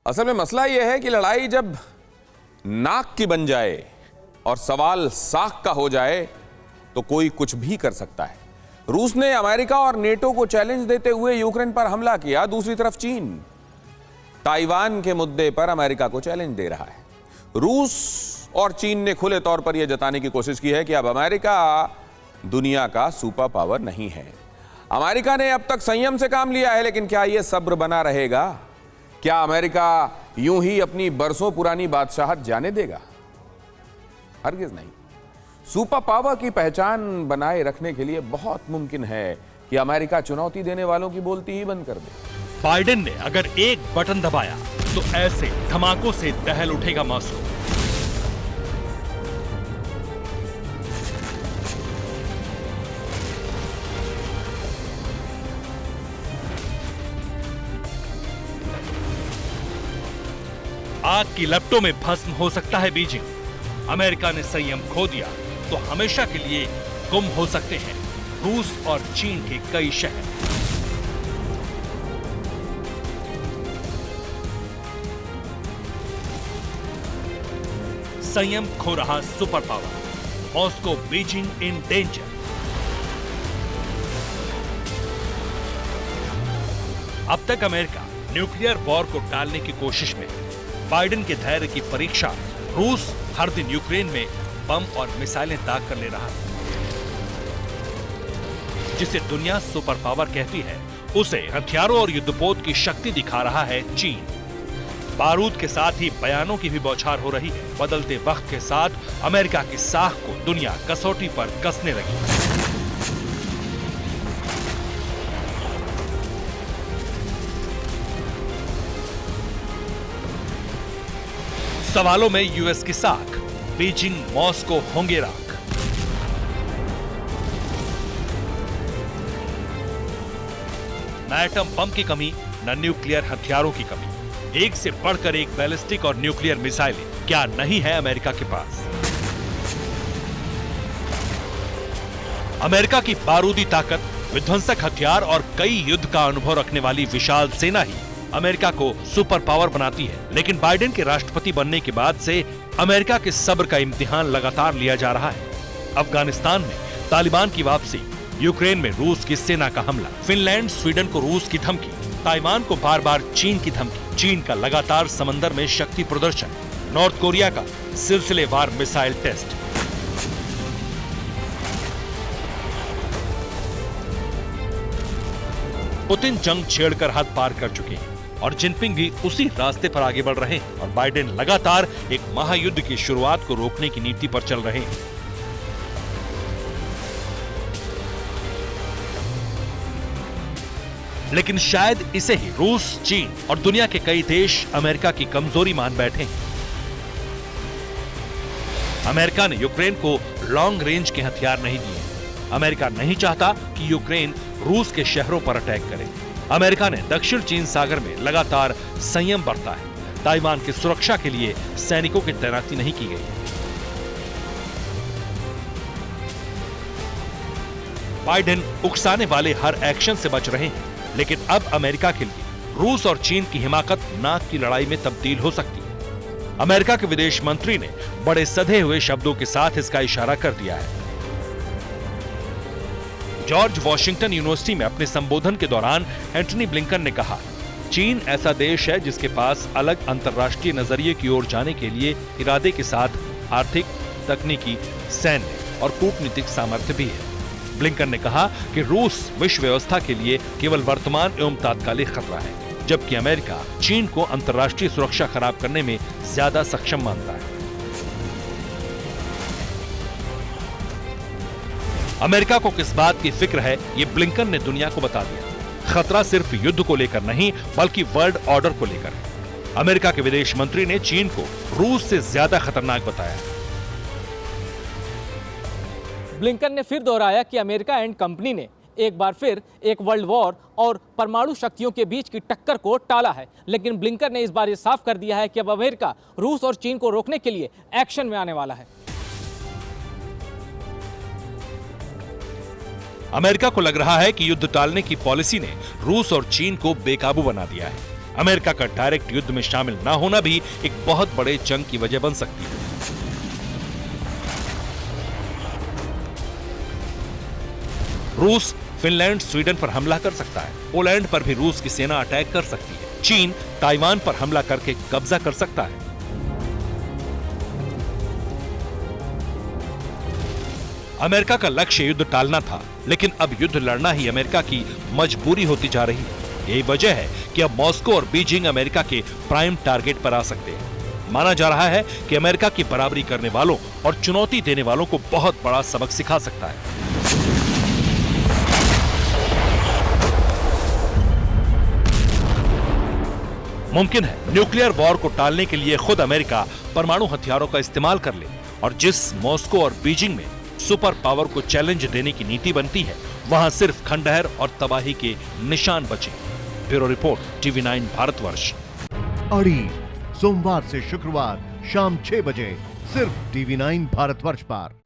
असल में मसला यह है कि लड़ाई जब नाक की बन जाए और सवाल साख का हो जाए तो कोई कुछ भी कर सकता है। रूस ने अमेरिका और नेटो को चैलेंज देते हुए यूक्रेन पर हमला किया। दूसरी तरफ चीन ताइवान के मुद्दे पर अमेरिका को चैलेंज दे रहा है। रूस और चीन ने खुले तौर पर यह जताने की कोशिश की है कि अब अमेरिका दुनिया का सुपर पावर नहीं है। अमेरिका ने अब तक संयम से काम लिया है, लेकिन क्या यह सब्र बना रहेगा? क्या अमेरिका यूं ही अपनी बरसों पुरानी बादशाहत जाने देगा? हरगिज नहीं। सुपर पावर की पहचान बनाए रखने के लिए बहुत मुमकिन है कि अमेरिका चुनौती देने वालों की बोलती ही बंद कर दे। बाइडेन ने अगर एक बटन दबाया तो ऐसे धमाकों से दहल उठेगा मॉस्को। आग की लपटों में भस्म हो सकता है बीजिंग। अमेरिका ने संयम खो दिया तो हमेशा के लिए गुम हो सकते हैं रूस और चीन के कई शहर। संयम खो रहा super power, Moscow Beijing in danger. अब तक अमेरिका न्यूक्लियर वॉर को टालने की कोशिश में, बाइडेन के धैर्य की परीक्षा रूस हर दिन यूक्रेन में बम और मिसाइलें दाग कर ले रहा है। जिसे दुनिया सुपर पावर कहती है, उसे हथियारों और युद्धपोत की शक्ति दिखा रहा है चीन। बारूद के साथ ही बयानों की भी बौछार हो रही है। बदलते वक्त के साथ अमेरिका की साख को दुनिया कसौटी पर कसने लगी। सवालों में यूएस की साख, बीजिंग मॉस्को होंगे राख। न एटम बम की कमी, न न्यूक्लियर हथियारों की कमी। एक से बढ़कर एक बैलिस्टिक और न्यूक्लियर मिसाइलें क्या नहीं है अमेरिका के पास। अमेरिका की बारूदी ताकत, विध्वंसक हथियार और कई युद्ध का अनुभव रखने वाली विशाल सेना ही अमेरिका को सुपर पावर बनाती है। लेकिन बाइडेन के राष्ट्रपति बनने के बाद से अमेरिका के सब्र का इम्तिहान लगातार लिया जा रहा है। अफगानिस्तान में तालिबान की वापसी, यूक्रेन में रूस की सेना का हमला, फिनलैंड स्वीडन को रूस की धमकी, ताइवान को बार बार चीन की धमकी, चीन का लगातार समंदर में शक्ति प्रदर्शन, नॉर्थ कोरिया का सिलसिलेवार मिसाइल टेस्ट। पुतिन जंग छेड़कर हद पार कर चुके हैं और जिनपिंग भी उसी रास्ते पर आगे बढ़ रहे हैं और बाइडेन लगातार एक महायुद्ध की शुरुआत को रोकने की नीति पर चल रहे हैं। लेकिन शायद इसे ही रूस, चीन और दुनिया के कई देश अमेरिका की कमजोरी मान बैठे हैं। अमेरिका ने यूक्रेन को लॉन्ग रेंज के हथियार नहीं दिए। अमेरिका नहीं चाहता कि यूक्रेन रूस के शहरों पर अटैक करे। अमेरिका ने दक्षिण चीन सागर में लगातार संयम बरता है। ताइवान की सुरक्षा के लिए सैनिकों की तैनाती नहीं की गई। बाइडेन उकसाने वाले हर एक्शन से बच रहे हैं, लेकिन अब अमेरिका के लिए रूस और चीन की हिमाकत नाक की लड़ाई में तब्दील हो सकती है। अमेरिका के विदेश मंत्री ने बड़े सधे हुए शब्दों के साथ इसका इशारा कर दिया है। जॉर्ज वॉशिंगटन यूनिवर्सिटी में अपने संबोधन के दौरान एंटनी ब्लिंकन ने कहा, चीन ऐसा देश है जिसके पास अलग अंतर्राष्ट्रीय नजरिए की ओर जाने के लिए इरादे के साथ आर्थिक, तकनीकी, सैन्य और कूटनीतिक सामर्थ्य भी है। ब्लिंकन ने कहा कि रूस विश्व व्यवस्था के लिए केवल वर्तमान एवं तात्कालिक खतरा है, जबकि अमेरिका चीन को अंतर्राष्ट्रीय सुरक्षा खराब करने में ज्यादा सक्षम मानता है। अमेरिका को किस बात की फिक्र है, ये ब्लिंकन ने दुनिया को बता दिया। खतरा सिर्फ युद्ध को लेकर नहीं, बल्कि वर्ल्ड ऑर्डर को लेकर है। अमेरिका के विदेश मंत्री ने चीन को रूस से ज्यादा खतरनाक बताया। ब्लिंकन ने फिर दोहराया कि अमेरिका एंड कंपनी ने एक बार फिर एक वर्ल्ड वॉर और परमाणु शक्तियों के बीच की टक्कर को टाला है। लेकिन ब्लिंकन ने इस बार ये साफ कर दिया है कि अब अमेरिका रूस और चीन को रोकने के लिए एक्शन में आने वाला है। अमेरिका को लग रहा है कि युद्ध टालने की पॉलिसी ने रूस और चीन को बेकाबू बना दिया है। अमेरिका का डायरेक्ट युद्ध में शामिल न होना भी एक बहुत बड़े जंग की वजह बन सकती है। रूस फिनलैंड स्वीडन पर हमला कर सकता है। पोलैंड पर भी रूस की सेना अटैक कर सकती है। चीन ताइवान पर हमला करके कब्जा कर सकता है। अमेरिका का लक्ष्य युद्ध टालना था, लेकिन अब युद्ध लड़ना ही अमेरिका की मजबूरी होती जा रही है। यही वजह है कि अब मॉस्को और बीजिंग अमेरिका के प्राइम टारगेट पर आ सकते हैं। माना जा रहा है कि अमेरिका की बराबरी करने वालों और चुनौती देने वालों को बहुत बड़ा सबक सिखा सकता है। मुमकिन है न्यूक्लियर वॉर को टालने के लिए खुद अमेरिका परमाणु हथियारों का इस्तेमाल कर ले, और जिस मॉस्को और बीजिंग में सुपर पावर को चैलेंज देने की नीति बनती है, वहां सिर्फ खंडहर और तबाही के निशान बचे। Bureau report, TV9 Bharatvarsh. अड़ी सोमवार से शुक्रवार शाम 6 बजे सिर्फ TV9 भारतवर्ष पर।